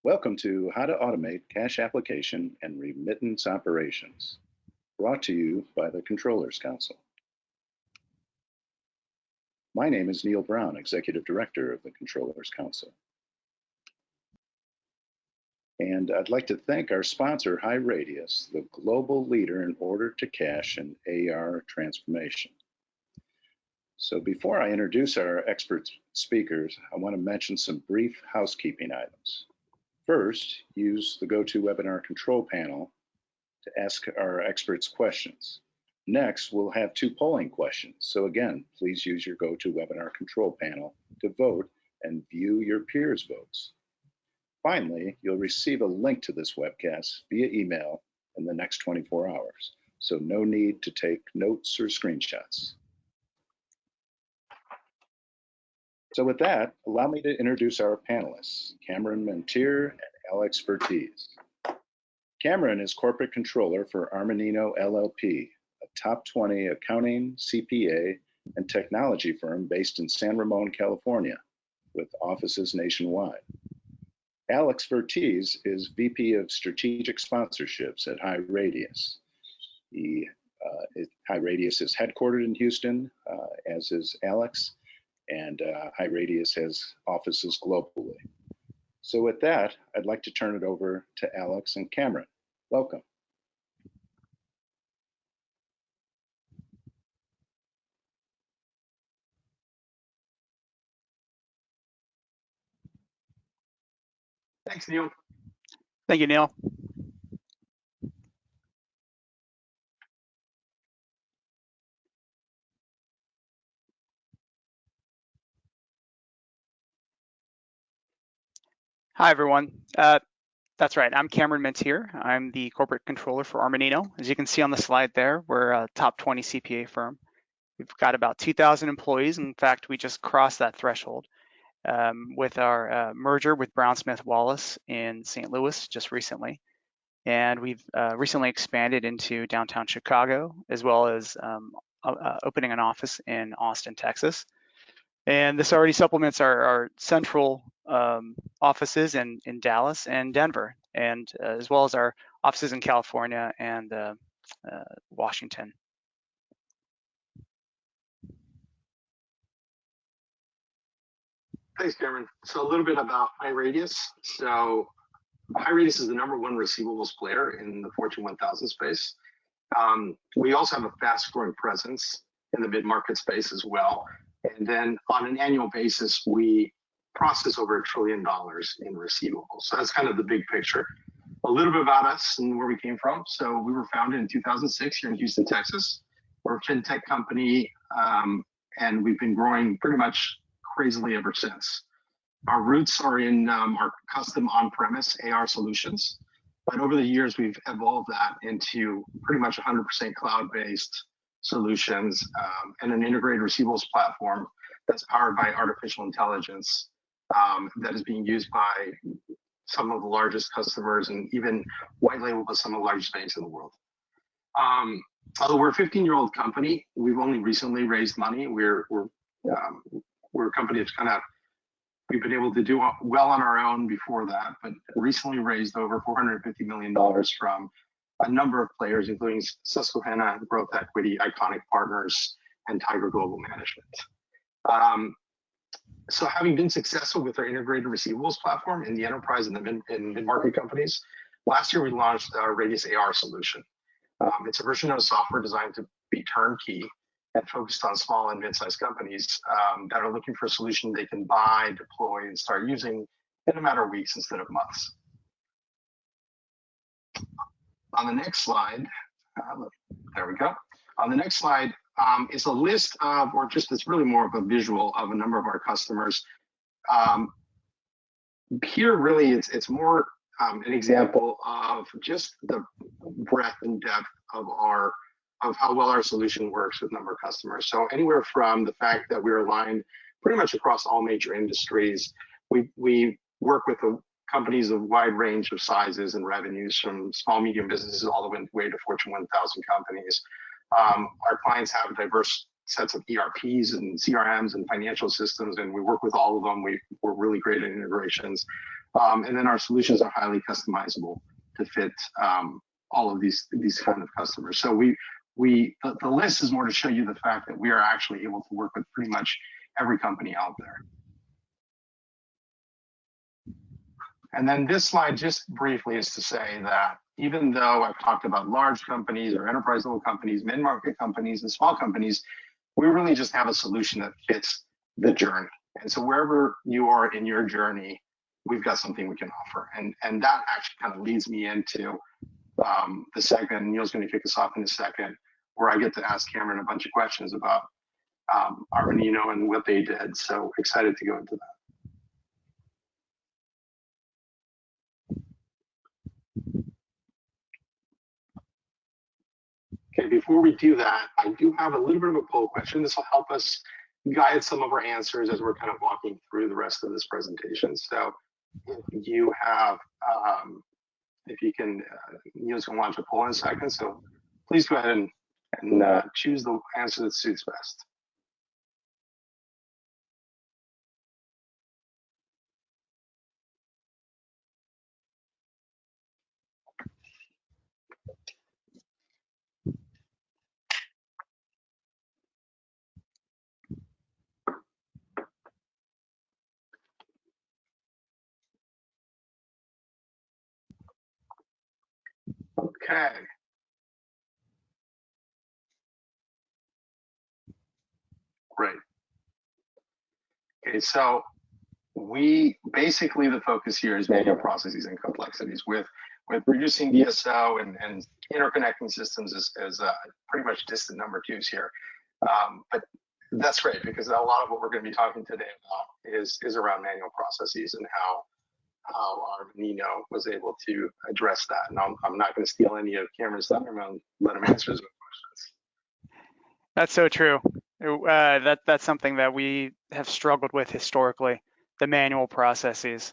Welcome to How to Automate Cash Application and Remittance Operations, brought to you by the Controllers Council. My name is Neil Brown, Executive Director of the Controllers Council. And I'd like to thank our sponsor, HighRadius, the global leader in order-to-cash and AR transformation. So before I introduce our expert speakers, I want to mention some brief housekeeping items. First, use the GoToWebinar control panel to ask our experts questions. Next, we'll have two polling questions. So again, please use your GoToWebinar control panel to vote and view your peers' votes. Finally, you'll receive a link to this webcast via email in the next 24 hours. So no need to take notes or screenshots. So with that, allow me to introduce our panelists, Cameron Mentir and Alex Vertiz. Cameron is Corporate Controller for Armanino LLP, a top 20 accounting, CPA, and technology firm based in San Ramon, California, with offices nationwide. Alex Vertiz is VP of Strategic Sponsorships at HighRadius. HighRadius is headquartered in Houston, as is Alex, and HighRadius has offices globally. So with that, I'd like to turn it over to Alex and Cameron. Welcome. Thanks, Neil. Thank you, Neil. Hi, everyone. That's right. I'm Cameron Mentir. I'm the corporate controller for Armanino. As you can see on the slide there, we're a top 20 CPA firm. We've got about 2,000 employees. In fact, we just crossed that threshold with our merger with Brown Smith Wallace in St. Louis just recently. And we've recently expanded into downtown Chicago, as well as opening an office in Austin, Texas. And this already supplements our central offices in Dallas and Denver, and as well as our offices in California and Washington. Thanks, Cameron. So a little bit about HighRadius. So HighRadius is the #1 receivables player in the Fortune 1000 space. We also have a fast-growing presence in the mid-market space as well. And then on an annual basis, we process over $1 trillion in receivables. So that's kind of the big picture. A little bit about us and where we came from. So we were founded in 2006 here in Houston, Texas. We're a fintech company, and we've been growing pretty much crazily ever since. Our roots are in our custom on-premise AR solutions. But over the years, we've evolved that into pretty much 100% cloud-based solutions and an integrated receivables platform that's powered by artificial intelligence that is being used by some of the largest customers and even white labeled by some of the largest banks in the world. Although we're a 15-year-old company, we've only recently raised money. We're a company that's we've been able to do well on our own before that, but recently raised over $450 million from a number of players, including Susquehanna, Growth Equity, Iconic Partners, and Tiger Global Management. So having been successful with our integrated receivables platform in the enterprise and the mid-market companies, last year we launched our Radius AR solution. It's a version of software designed to be turnkey and focused on small and mid-sized companies that are looking for a solution they can buy, deploy, and start using in a matter of weeks instead of months. On the next slide, there we go. On the next slide is a list of, or just it's really more of a visual of a number of our customers. Here, really, it's more an example of just the breadth and depth of how well our solution works with a number of customers. So anywhere from the fact that we're aligned pretty much across all major industries, we work with companies of wide range of sizes and revenues, from small, medium businesses all the way to Fortune 1000 companies. Our clients have diverse sets of ERPs and CRMs and financial systems, and we work with all of them. We're really great at integrations. And then our solutions are highly customizable to fit all of these kind of customers. So the list is more to show you the fact that we are actually able to work with pretty much every company out there. And then this slide, just briefly, is to say that even though I've talked about large companies or enterprise level companies, mid-market companies, and small companies, we really just have a solution that fits the journey. And so wherever you are in your journey, we've got something we can offer. And that actually kind of leads me into the segment, and Neil's going to kick us off in a second, where I get to ask Cameron a bunch of questions about Armanino and what they did. So excited to go into that. Okay, before we do that, I do have a little bit of a poll question. This will help us guide some of our answers as we're kind of walking through the rest of this presentation. So if you have, if you can, Neil's going to launch a poll in a second. So please go ahead and choose the answer that suits best. Okay. Great. Okay, so basically the focus here is manual processes and complexities with reducing DSO and interconnecting systems is pretty much distant number twos here. But that's great, because a lot of what we're going to be talking today about is around manual processes and how Armanino was able to address that. And I'm not going to steal any of Cameron's thunder. I'm going to let him answer his questions. That's so true. That's something that we have struggled with historically, the manual processes.